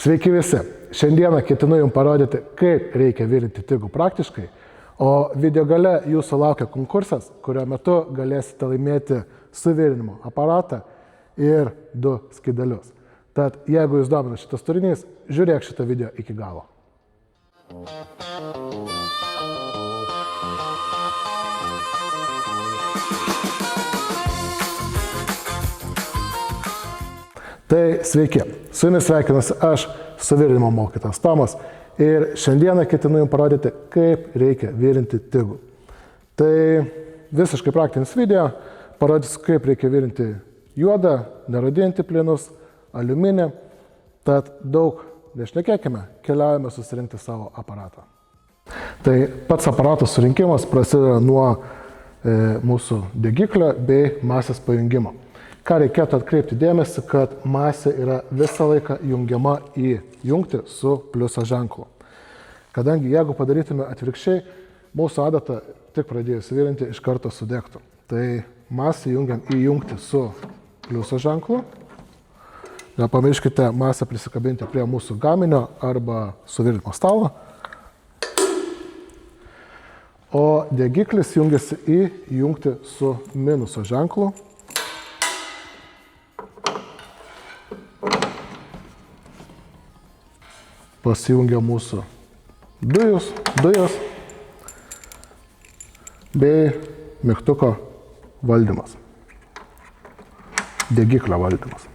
Sveiki visi! Šiandieną ketinu jums parodyti, kaip reikia virinti tigų praktiškai, o video gale jūsų laukia konkursas, kurio metu galėsite laimėti suvirinimo aparatą ir 2 skydelius. Tad jeigu jūs domina šitas turinys, žiūrėk šitą video iki galo. Tai sveiki, su jumis sveikinuosi aš, suvirinimo mokytojas Tomas, ir šiandieną ketinu jums parodyti, kaip reikia virinti tigų. Tai visiškai praktinis video, parodysiu, kaip reikia virinti juodą, nerūdijantį plinus, aliuminį, tad daug nešnekėkime, keliaujame susirinkti savo aparatą. Tai pats aparato surinkimas prasideda nuo mūsų degiklio bei masės pajungimo. Ką reikėtų atkreipti dėmesį, kad masė yra visą laiką jungiama į jungtį su pliuso ženklu. Kadangi jeigu padarytume atvirkščiai, mūsų adata tik pradėjus virinti iš karto sudegtų. Tai masę jungiam į jungtį su pliuso ženklu. Nepamirškite masę prisikabinti prie mūsų gaminio arba suvirinimo stalo. O degiklis jungiasi į jungtį su minuso ženklu. Pasijungia mūsų dujos bei mygtuko valdymas, degiklio valdymas.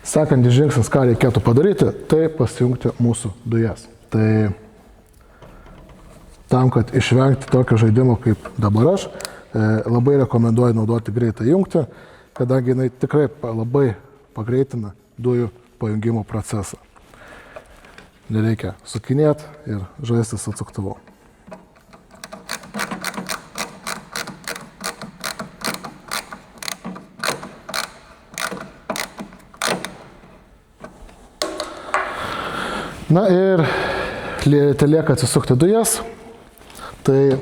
Sekantis žingsnis, ką reikėtų padaryti, tai pasijungti mūsų dujas. Tai tam, kad išvengti tokio žaidimo kaip dabar aš, labai rekomenduoju naudoti greitą jungtį, kadangi jinai tikrai labai pagreitina dujų pajungimo procesą. Nereikia sukinėti ir žaisti su atsuktuvu. Na ir lieka atsisukti dujas, tai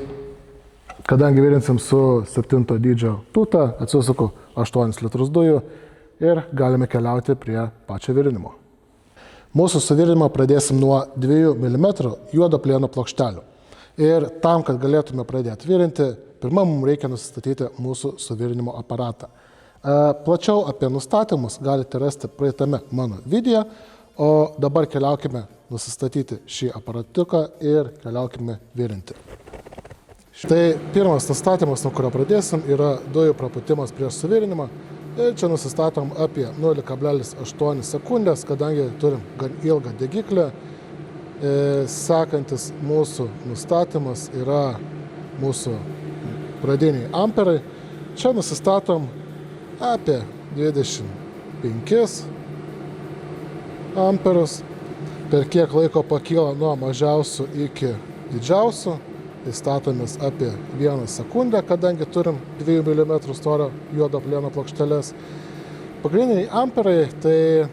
kadangi virinsim su 7 dydžio tūta, atsisuku 8 litrus dujų ir galime keliauti prie pačio virinimo. Mūsų suvirinimą pradėsim nuo 2 mm juodo plieno plokštelių. Ir tam, kad galėtume pradėti virinti, pirmą mums reikia nusistatyti mūsų suvirinimo aparatą. Plačiau apie nustatymus galite rasti praeitame mano video, o dabar keliaukime nusistatyti šį aparatuką ir keliaukime virinti. Štai pirmas nustatymas, nuo kurio pradėsim, yra dujų prapūtimas prieš suvirinimą. Ir čia nusistatom apie 0,8 sekundės, kadangi turim gan ilgą degiklį. Sekantis mūsų nustatymas yra mūsų pradiniai amperai. Čia nusistatom apie 25 amperus. Per kiek laiko pakyla nuo mažiausių iki didžiausių. Įstatomės apie 1 sekundę, kadangi turim 2 mm storio juodo plieno plokšteles. Pagrindiniai amperai, tai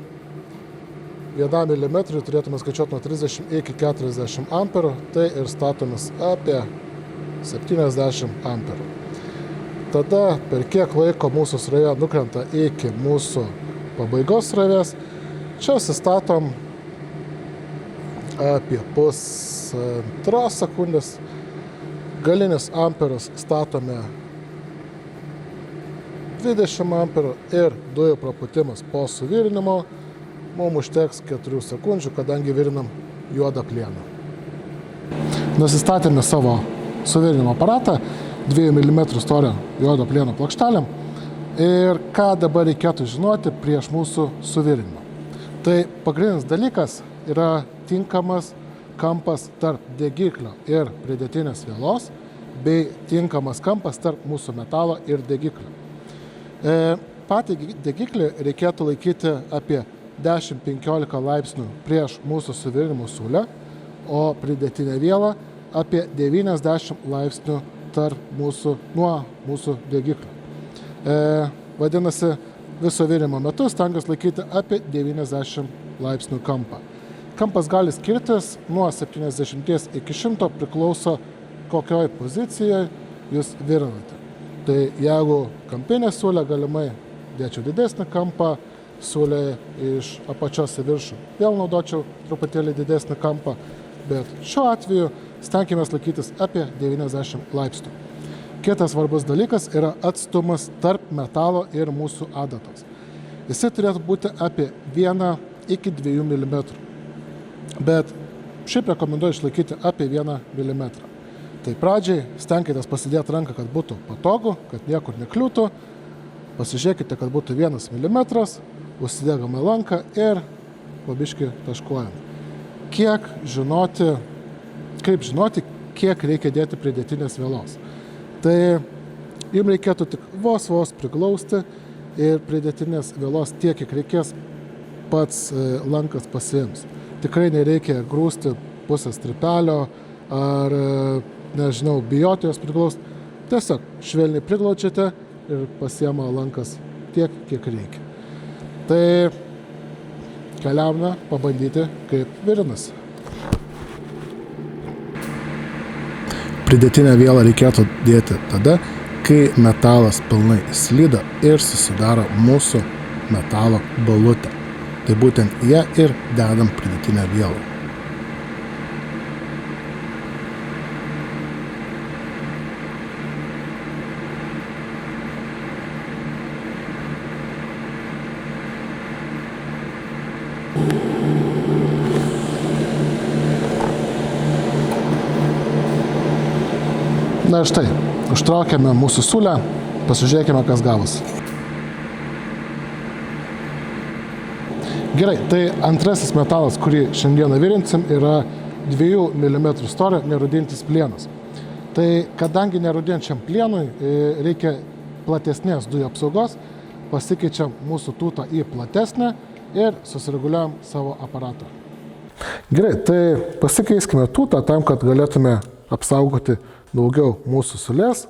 1 mm turėtume skaičiuoti nuo 30 iki 40 amperų, tai ir statomės apie 70 amperų. Tada per kiek laiko mūsų srovė nukrenta iki mūsų pabaigos srovės, čia įstatom apie 0,5 sekundės. Galinis amperas statome 20 amperų ir dujų prapūtimas po suvirinimo mums užteks 4 sekundžių, kadangi virinam juodą plieną. Nusistatėme savo suvirinimo aparatą 2 mm storio juodo plieno plokštelėm ir ką dabar reikėtų žinoti prieš mūsų suvirinimą. Tai pagrindinis dalykas yra tinkamas kampas tarp degiklio ir pridėtinės vielos, bei tinkamas kampas tarp mūsų metalo ir degiklio. Patį degiklį reikėtų laikyti apie 10-15 laipsnių prieš mūsų suvirinimo siūlę, o pridėtinę vielą apie 90 laipsnių nuo mūsų degiklio. Vadinasi, viso virinimo metu stengiuosi laikyti apie 90 laipsnių kampą. Kampas gali skirtis nuo 70 iki 100, priklauso kokioj pozicijoje jūs virinate. Tai jeigu kampinė siūlė, galimai dėčiau didesnį kampą, siūlė iš apačios į viršų. Vėl naudočiau truputėlį didesnį kampą, bet šiuo atveju stenkimės laikytis apie 90 laipsnių. Kitas svarbus dalykas yra atstumas tarp metalo ir mūsų adatos. Jisai turėtų būti apie 1 iki 2 mm. Bet šiaip rekomenduoju išlaikyti apie 1 mm. Tai pradžiai stenkitės pasidėti ranką, kad būtų patogu, kad niekur nekliūtų. Pasižiūrėkite, kad būtų 1 mm, užsidėgame lanką ir po biškį taškuojam. Kaip žinoti, kiek reikia dėti pridėtinės vielos. Tai jums reikėtų tik vos priglausti ir pridėtinės vielos tiek, kiek reikės, pats lankas pasiims. Tikrai nereikia grūsti pusės strypelio ar, bijoti jos priglausti. Tiesiog švelniai priglaučiate ir pasiema lankas tiek, kiek reikia. Tai keliaujame pabandyti, kaip virinasi. Pridėtinę vielą reikėtų dėti tada, kai metalas pilnai slydo ir susidaro mūsų metalo balutė. Tai būtent ją ir dedam pridėtinę vielą. Na ir štai, užtraukėme mūsų siūlę, pasižiūrėkime, kas gavosi. Gerai, tai antrasis metalas, kurį šiandieną virinsim, yra 2 mm storio nerūdintis plienas. Tai kadangi nerūdinčiam plienui reikia platesnės dujų apsaugos, pasikeičiam mūsų tūtą į platesnę ir susireguliuojam savo aparatą. Gerai, tai pasikeiskime tūtą tam, kad galėtume apsaugoti daugiau mūsų siūlės,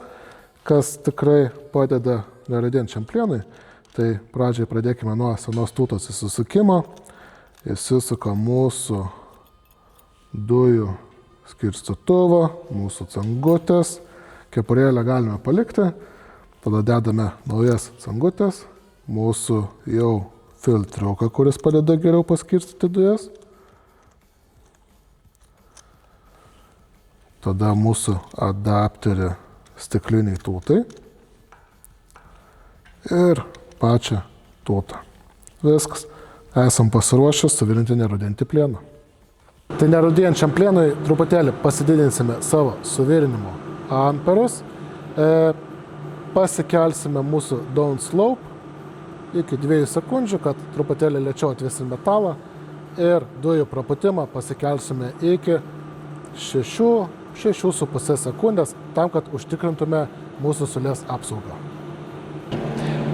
kas tikrai padeda nerūdinčiam plienui. Tai pradžiai pradėkime nuo senos tūtos įsisukimo. Įsisuka mūsų dujų skirstytuvą, mūsų cangutės. Kepurėlę galime palikti. Tada dedame naujas cangutės. Mūsų jau filtriuką, kuris padeda geriau paskirstyti dujas. Tada mūsų adapterį stikliniai tūtai. Ir pačią tūtą. Viskas. Esam pasiruošę suvirinti nerūdintį plieną. Tai nerūdinčiam plienui truputėlį pasididinsime savo suvirinimo amperus. Pasikelsime mūsų down slope iki 2 sekundžių, kad truputėlį lėčiau atvėsim metalą. Ir dujų prapūtimą pasikelsime iki 6,5 sekundės, tam, kad užtikrintume mūsų siūlės apsaugą.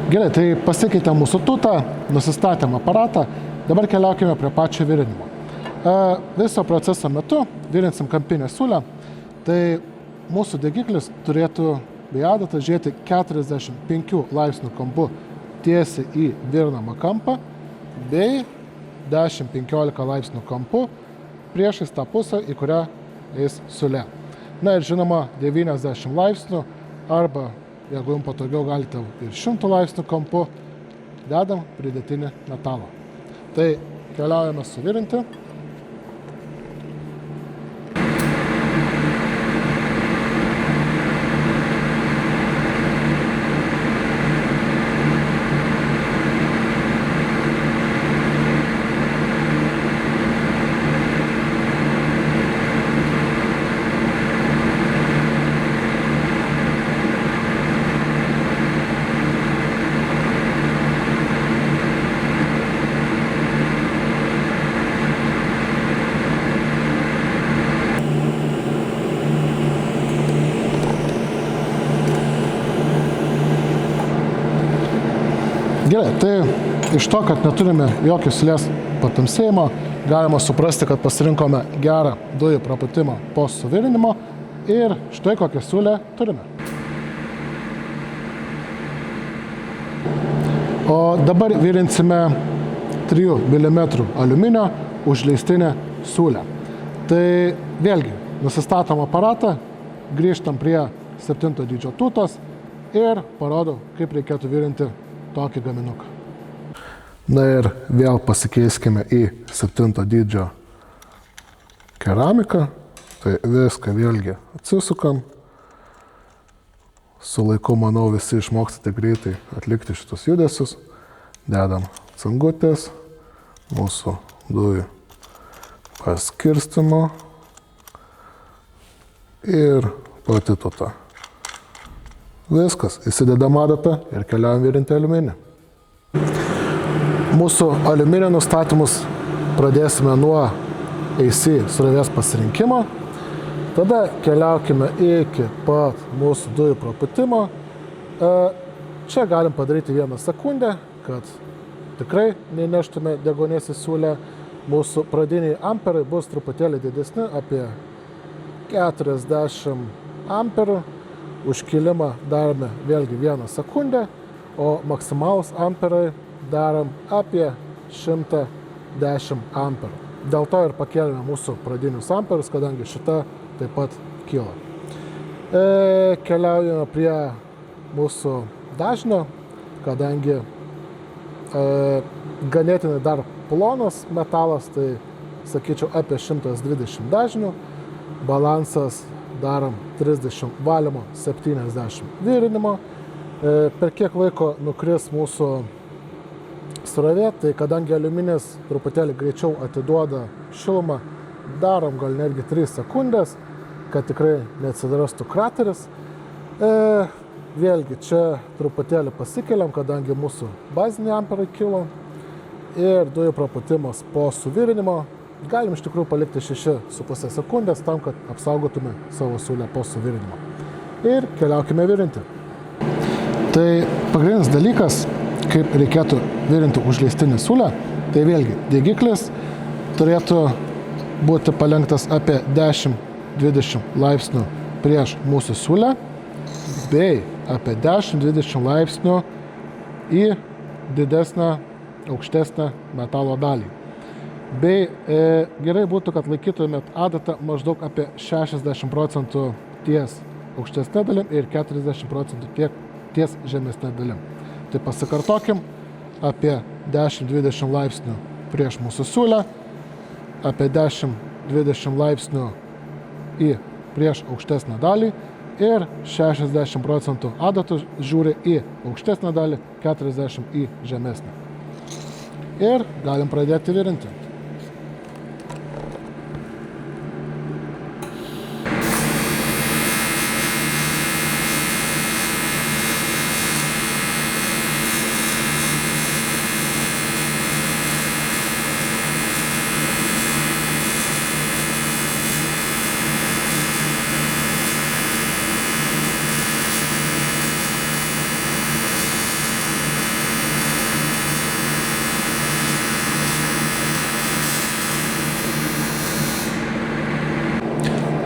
Gerai, tai pasikeitėm mūsų tūtą, nusistatėm aparatą, dabar keliaukime prie pačio virinimo. Viso proceso metu virinsim kampinę siūlę, tai mūsų degiklis turėtų bei adata žiūrėti 45 laipsnių kampu tiesiai į virinamą kampą, bei 10-15 laipsnių kampu priešais tą pusę, į kurią eis siūlė. Na ir žinoma, 90 laipsnių arba, jeigu jums patogiau, galite ir 100 laipsnių kampu, dedam pridėtinį metalą. Tai keliaujame suvirinti. Gerai, tai iš to, kad neturime jokio siūlės patamsėjimo, galima suprasti, kad pasirinkome gerą dujų prapūtimą po suvirinimo ir štai kokią siūlę turime. O dabar virinsime 3 mm aliuminio užleistinę siūlę. Tai vėlgi, nusistatom aparatą, grįžtam prie 7 dydžio tūtos ir parodau, kaip reikėtų virinti tokį gaminuką. Na ir vėl pasikeiskime į 7 dydžio keramiką. Tai viską vėlgi atsisukam. Su laiku, manau, visi išmokstate greitai atlikti šitus judesius. Dedam cangutės, mūsų dujų paskirstimo ir pati tuta. Viskas, įsidedam adatą ir keliaujam virinti aliuminį. Mūsų aliuminio nustatymus pradėsime nuo AC srovės pasirinkimo. Tada keliaukime iki pat mūsų dujų prapūtimo. Čia galim padaryti 1 sekundę, kad tikrai neneštume deguonies į siūlę. Mūsų pradiniai amperai bus truputėlį didesni, apie 40 amperų. Užkilimą darome vėlgi 1 sekundę, o maksimalus amperai darom apie 110 amperų. Dėl to ir pakėlėme mūsų pradinius amperus, kadangi šita taip pat kyla. Keliaujame prie mūsų dažnio, kadangi ganėtinai dar plonas metalas, tai sakyčiau apie 120 dažnių. Balansas darom 30 valymo, 70 virinimo. Per kiek laiko nukris mūsų srovė, tai kadangi aliuminis truputėlį greičiau atiduoda šilumą, darom gal netgi 3 sekundės, kad tikrai neatsidarastų krateris. Vėlgi čia truputėlį pasikeliam, kadangi mūsų baziniai amperai kilo ir dujų prapūtimas po suvirinimo. Galim iš tikrųjų palikti 6,5 sekundės tam, kad apsaugotume savo siūlę po suvirinimo. Ir keliaukime virinti. Tai pagrindinis dalykas, kaip reikėtų virinti užleistinį siūlę, tai vėlgi degiklis turėtų būti palenktas apie 10-20 laipsnių prieš mūsų siūlę, bei apie 10-20 laipsnių į didesnę, aukštesnę metalo dalį. Bei gerai būtų, kad laikytumėt adatą maždaug apie 60% ties aukštesnė dalim ir 40% ties žemesnė dalim. Tai pasikartokim, apie 10-20 laipsnių prieš mūsų siūlę, apie 10-20 laipsnių į prieš aukštesnę dalį ir 60% adatų žiūri į aukštesnę dalį, 40% į žemesnę. Ir galim pradėti virinti.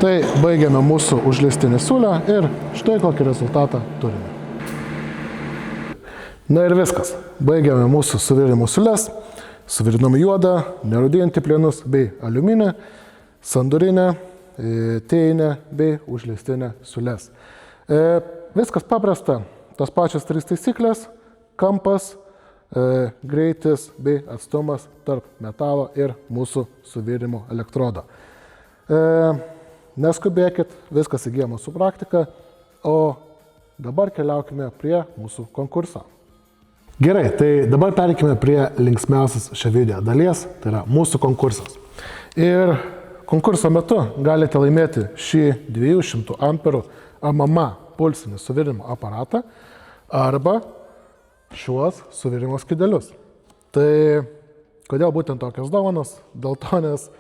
Tai baigiame mūsų užleistinį siūlę ir štai kokį rezultatą turime. Na ir viskas. Baigiame mūsų suvirinimo siūles. Suvirinom juodą, nerūdijantį plienus bei aliuminę, sandurinę, tėjinę bei užleistinę siūles. Viskas paprasta. Tos pačios 3 taisyklės, kampas, greitis bei atstumas tarp metalo ir mūsų suvirinimo elektrodo. Neskubėkit, viskas įgyjama su praktika, o dabar keliaukime prie mūsų konkurso. Gerai, tai dabar pereikime prie linksmiausios šio video dalies, tai yra mūsų konkursas. Ir konkurso metu galite laimėti šį 200 amperų AMAMA pulsinį suvirinimo aparatą arba šiuos suvirinimo skydelius. Tai kodėl būtent tokios dovanos? Dėl to, nes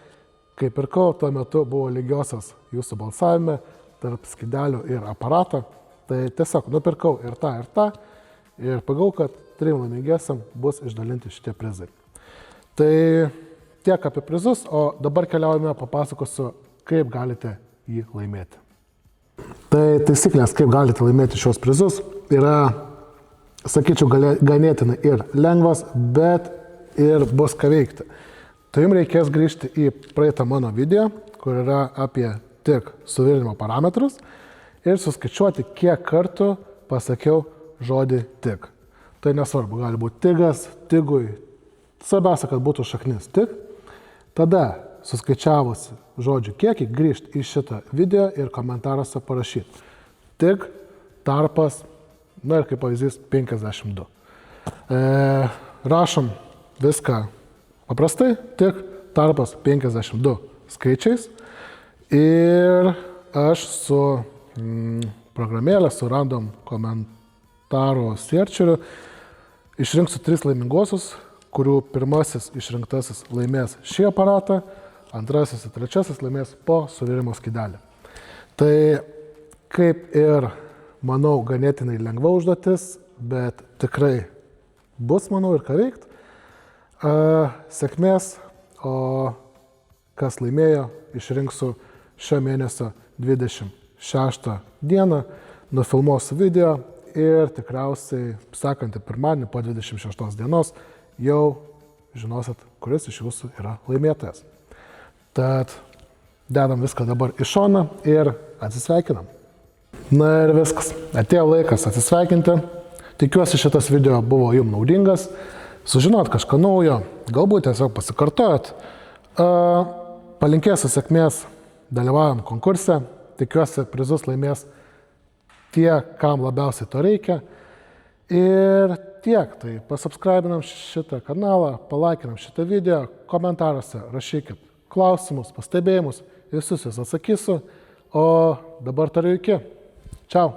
kai pirkau, tuo metu buvo lygiosios jūsų balsavime tarp skydelių ir aparato. Tai tiesiog nupirkau ir tą, ir pagau, kad 3 laimingiesiam bus išdalinti šitie prizai. Tai tiek apie prizus, o dabar keliaujame, papasakosiu, kaip galite jį laimėti. Tai taisyklės, kaip galite laimėti šios prizus, yra, sakyčiau, ganėtinai ir lengvas, bet ir bus ką veikti. Tai jums reikės grįžti į praeitą mano video, kur yra apie tik suvirinimo parametrus ir suskaičiuoti, kiek kartų pasakiau žodį tik. Tai nesvarbu, gali būti tigas, tigui. Svarbiausia, kad būtų šaknis tik. Tada suskaičiavusi žodžių kiekį, grįžti į šitą video ir komentaruose parašyti. Tik, tarpas, na ir kaip pavyzdys 52. Rašom viską paprastai, tik, tarpas 52 skaičiais. Ir aš su programėlė, su random komentarų searcheriu išrinksiu 3 laiminguosius, kurių pirmasis išrinktasis laimės šį aparatą, antrasis ir trečiasis laimės po suvirimo skydelį. Tai kaip ir, manau, ganėtinai lengva užduotis, bet tikrai bus, manau, ir ką veikti. Sėkmės, o kas laimėjo, išrinksiu šio mėnesio 26 dieną, nufilmuosiu video ir tikriausiai sekantį pirmadienį po 26 dienos jau žinosit, kuris iš jūsų yra laimėtojas. Tad dedam viską dabar į šoną ir atsisveikinam. Na ir viskas. Atėjo laikas atsisveikinti. Tikiuosi šitas video buvo jums naudingas. Sužinot kažką naujo, galbūt tiesiog pasikartojot. Palinkėsiu sėkmės dalyvaujant konkurse. Tikiuosi prizus laimės tie, kam labiausiai to reikia. Ir tiek, tai pasubscribinam šitą kanalą, palaikinam šitą video, komentaruose rašykit klausimus, pastebėjimus, visus jūs atsakysiu, o dabar tariu iki. Čiau.